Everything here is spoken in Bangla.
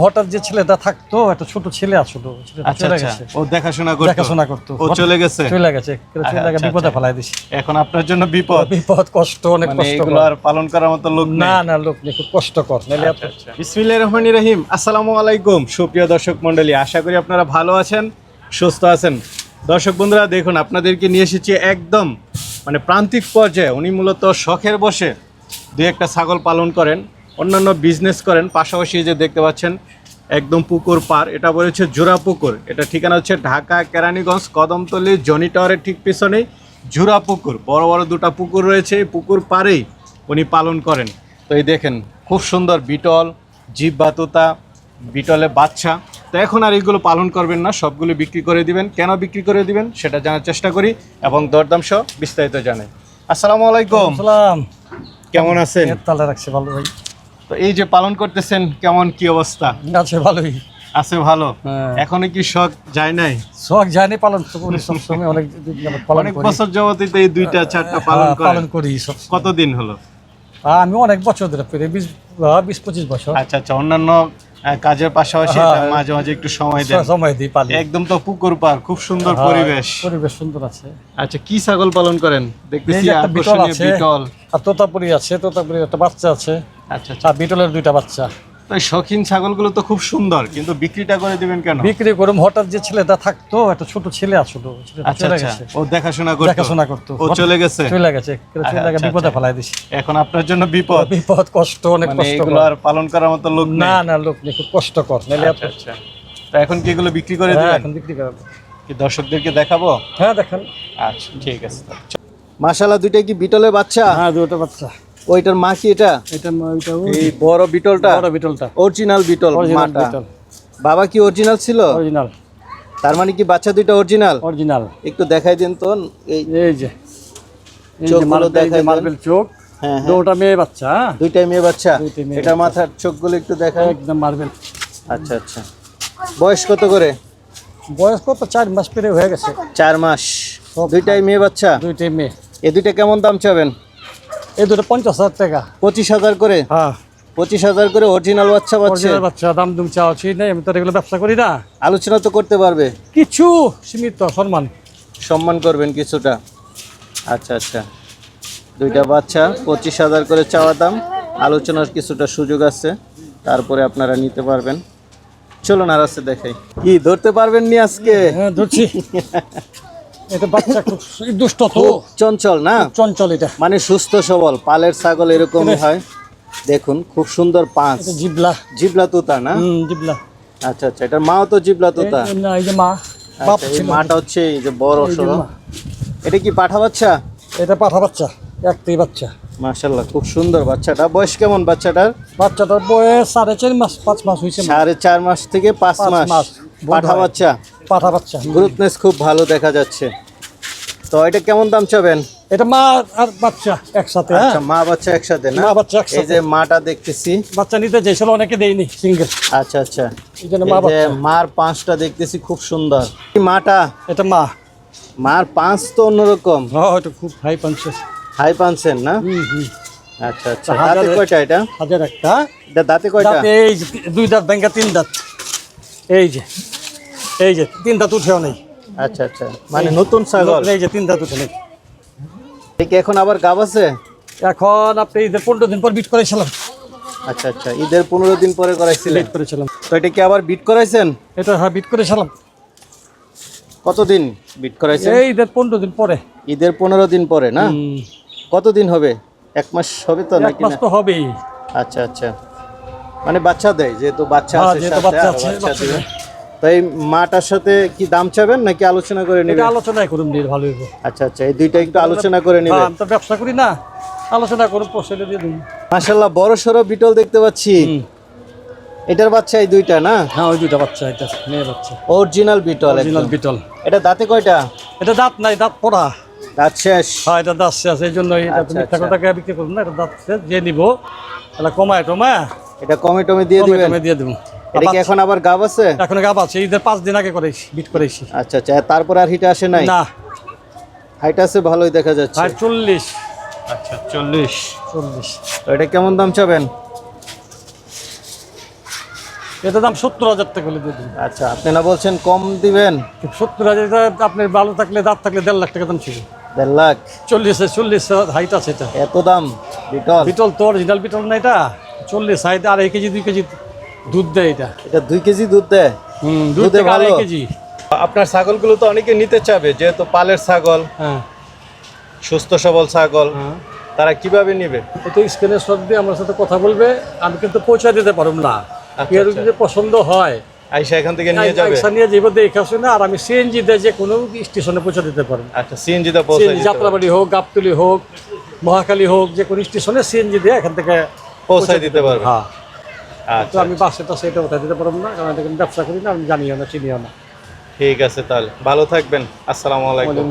হঠাৎ যে ছেলেটা থাকতো, একটা ছোট ছেলে আসলো, চলে গেছে। ও দেখাশোনা করতো। ও চলে গেছে। বিপদে ফেলাই দিছি। এখন আপনার জন্য বিপদ, কষ্ট, অনেক কষ্ট। এগুলো আর পালন করার মতো লোক নেই। না, লোক নেই, খুব কষ্টকর। বিসমিল্লাহির রহমানির রহিম। আসসালামু আলাইকুম সুপ্রিয় দর্শক মণ্ডলী, আশা করি আপনারা ভালো আছেন, সুস্থ আছেন। দর্শক বন্ধুরা, দেখুন আপনাদেরকে নিয়ে এসেছি একদম প্রান্তিক পর্যায়ে। উনি মূলত শখের বসে দুই একটা ছাগল পালন করেন, অন্যান্য বিজনেস করেন, পাশাপাশি যে দেখতে পাচ্ছেন একদম পুকুর পার, এটা বলেছে জোড়া পুকুর। এটা ঠিকানা হচ্ছে ঢাকা কেরানীগঞ্জ কদমতলী জনি টাওয়ারের ঠিক পিছনেই জোড়া পুকুর। বড় বড় দুটো পুকুর রয়েছে, পুকুর পাড়েই উনি পালন করেন। তো এই দেখেন খুব সুন্দর বিটল, জিব্বা তোতা, বিটলে বাচ্চা। তো এখন আর এইগুলো পালন করবেন না, সবগুলো বিক্রি করে দিবেন। কেন বিক্রি করে দিবেন সেটা জানার চেষ্টা করি এবং দরদাম সহ বিস্তারিত জানাই। আসসালামু আলাইকুম। কেমন আছেন? তাহলে রাখছে ভালো ভাই। তো এই যে পালন করতেছেন, কেমন কি অবস্থা? আছে ভালোই আছে, ভালো। এখনো কি শখ যায় নাই? শখ যায়নি, পালন তো করি সবসময়, অনেক বছর যাবতীয় এই দুইটা চারটা পালন করি। কতদিন হলো? আমি অনেক বছর ধরে, 20-25 বছর। আচ্ছা, অন্যান্য কাজের পাশাপাশি মাঝে মাঝে একটু সময় দিই পালি। একদম তো পুকুর পার, খুব সুন্দর পরিবেশ সুন্দর আছে। আচ্ছা, কি ছাগল পালন করেন? দেখতেছি আকর্ষণীয় বিটল আর তোতাপুরি আছে, তোতাপুরির একটা বাচ্চা আছে। আচ্ছা, আর বিটলের দুইটা বাচ্চা। তো শৌখিন ছাগলগুলো তো খুব সুন্দর, কিন্তু বিক্রিটা করে দিবেন কেন? বিক্রি করুম, হঠাৎ যে ছেলেটা থাকতো, একটা ছোট ছেলে আসলো, চলে গেছে। ও দেখাশোনা করতো। ও চলে গেছে। বিপদে ফেলাই দিছি। এখন আপনার জন্য বিপদ, কষ্ট, অনেক কষ্ট। এগুলো আর পালন করার মতো লোক নেই। না, লোক নেই, খুব কষ্টকর। আচ্ছা, তো এখন কি এগুলো বিক্রি করে দিবেন? এখন বিক্রি করাবো। কি দর্শকদেরকে দেখাবো? হ্যাঁ, দেখেন। আচ্ছা, ঠিক আছে। মাশাআল্লাহ, দুইটা কি বিটলের বাচ্চা? হ্যাঁ, দুটো বাচ্চা। ওইটার মা কি এটা? এই বড় বিটলটা অরিজিনাল বিটল মাটা। বাবা কি অরিজিনাল ছিল? অরিজিনাল। তার মানে কি বাচ্চা দুইটা অরিজিনাল? একটু দেখাই দেন তো। এই যে চোখগুলো দেখাই, মার্বেল চোখ। হ্যাঁ, দুটো মেয়ে বাচ্চা। দুইটাই মেয়ে বাচ্চা। এটা মাথার চোখগুলো একটু দেখাই, একদম মার্বেল। আচ্ছা। বয়স কত করে? বয়স কত? 4 মাস পেরে হয়ে গেছে। 4 মাস। দুইটাই মেয়ে বাচ্চা? দুইটাই মেয়ে। এই দুইটা কেমন দাম চাবেন? এই দুটো 50,000 টাকা। 25,000 করে? হ্যাঁ, 25,000 করে অরিজিনাল বাচ্চা পাচ্ছে। দাম দুম চাওয়া উচিত নেই, আমি তো এগুলো ব্যবসা করি না। আলোচনা তো করতে পারবে? কিছু সীমিত সম্মান করবেন কিছুটা। আচ্ছা, দুইটা বাচ্চা 25,000 করে চাওয়া দাম, আলোচনার কিছুটা সুযোগ আছে, তারপরে আপনারা নিতে পারবেন। চলুন আর আছে দেখাই। কি ধরতে পারবেন নি আজকে? হ্যাঁ, ধরছি। এটা বাচ্চা খুব দুষ্ট, তো চঞ্চল না? চঞ্চল। এটা সুস্থ সবল পালের ছাগল এরকমই হয়। দেখুন খুব সুন্দর পাঁচ। জিবলা তোতা না? জিবলা। আচ্ছা, এটার মাও তো জিবলা তোতা? এই যে মা। এই মাটা হচ্ছে এই যে বড় সরো। এটা কি পাঠা বাচ্চা? এটা পাঠা বাচ্চা, একটাই বাচ্চা। মাশাআল্লাহ, খুব সুন্দর বাচ্চাটা। বয়স কেমন বাচ্চাটার? বাচ্চাটার বয়স 4.5 মাস, 5 মাস হয়েছে। 4.5 মাস থেকে 5 মাস। পাঠা বাচ্চা। গ্রুথনেস খুব ভালো দেখা যাচ্ছে। তো এটা কেমন দাম চাবেন? এটা মা আর বাচ্চা একসাথে। আচ্ছা, মা বাচ্চা একসাথে না? এই যে মাটা দেখতেছি, বাচ্চা নিতে চাইছিল, অনেকে দেয়নি, সিঙ্গেল। আচ্ছা, এই জন্য মার পাঁচটা দেখতেছি খুব সুন্দর। মাটা? এটা মার পাঁচ তো অন্যরকম। এটা খুব হাই পাঞ্চেন না? আচ্ছা, দাঁতে কয়টা এটা? হাজার একটা। এটা দাঁতে কয়টা? এই যে 2 দাঁত ব্যাংকা, 3 দাঁত। এই যে 3 দাঁত উঠেও নেই। আচ্ছা, নতুন ছাগল। এই যে 3 দাঁত উঠে নেই। এখন আবার গাব আছে? এখন আপনি ঈদের 15 দিন পর বিট করাইছিলাম। আচ্ছা, ঈদের 15 দিন পরে করাইছিলেন? তো এটা কি আবার বিট করাইছেন? এটা হ্যাঁ, বিট করেছিলাম। কতদিন বিট করাইছেন? এই ঈদের 15 দিন পরে। ঈদের 15 দিন পরে না? কতদিন হবে? 1 মাস হবে তো নাকি? 1 মাস তো হবেই। আচ্ছা, বাচ্চা দেয়, যেহেতু বাচ্চা আছে সাথে। তো এই মাটার সাথে কি দাম চাবেন নাকি আলোচনা করে নেবেন? আলোচনাই করুন, দিয়ে ভালো হইব। আচ্ছা, এই দুইটা একটু আলোচনা করে নেবেন। আমি তো ব্যবসা করি না, আলোচনা করুন, পয়সাটা দিয়ে দিন। মাশাআল্লাহ, বড় সরো বিটল দেখতে পাচ্ছি। এটার বাচ্চা এই দুইটা না? হ্যাঁ, ওই দুইটা বাচ্চা, এটা মেয়ে বাচ্চা। Original beetle. এটা দাঁতে কয়টা? এটা দাঁত নাই, দাঁত পড়া। দাঁত শেষ? হ্যাঁ, এটা দাঁত শেষ, এই জন্য এটা মিথ্যা কথা বিক্রি করুন না। এটা দাঁত শেষ, যে নিব এটা কমায় এটা কমে দিয়ে দেবো। এটা কি এখন আবার গাব আছে? এখন গাব আছে, ঈদের 5 দিন আগে বিট করেছি। আচ্ছা, তারপর আর হিট আসে নাই? না, হাইট আছে, ভালোই দেখা যাচ্ছে। 40। আচ্ছা, 40। তো এটা কেমন দাম চাবেন? এটা দাম 70,000 টাকা করে দিয়ে দিন। আচ্ছা, আপনি না বলছেন কম দিবেন? 70,000 এটা আপনার ভালো থাকলে দাঁত থাকলে 1.5 লাখ টাকা দাম ছিল। 1.5 লাখ? 40 হাইট আছে এটা। এত দাম বিটল? বিটল তো অরিজিনাল বিটল না এটা। 40 হাইট, 2.5 কেজি 2 কেজি দুধ দেয় এটা। এটা 2 কেজি দুধ দেয়? দুধ দুধে থেকে ভালো? 2.5 কেজি। আপনার ছাগলগুলো তো অনেকে নিতে চাবে, যেহেতু পালের ছাগল, হ্যাঁ সুস্থ সবল ছাগল, হ্যাঁ। তারা কিভাবে নিবে? তো স্ক্রিনের শট দিয়ে আমার সাথে কথা বলবে, আমি কিন্তু পৌঁছে দিতে পারব না। আচ্ছা, এর যদি পছন্দ হয় আইসা এখান থেকে নিয়ে যাবে? আইসা নিয়ে যাবো, দেখে আসবে না। আর আমি সিএনজি দিয়ে যে কোনো স্টেশনে পৌঁছে দিতে পারবো। আচ্ছা, সিএনজি তে পৌঁছে সিএনজি যাত্রাবাড়ি হোক, গাবতলী হোক, মহাখালী হোক, যে কোনো স্টেশনে সিএনজি দিয়ে এখান থেকে পৌঁছায় দিতে পারবে? হ্যাঁ। তো আচ্ছা, আমি বাসে টাসে এটা উঠে দিতে পারবো না, কারণ এটা কোনো ব্যবসা করি না, আমি জানিও না, চিনিও না। ঠিক আছে, তাহলে ভালো থাকবেন। আসসালামু আলাইকুম।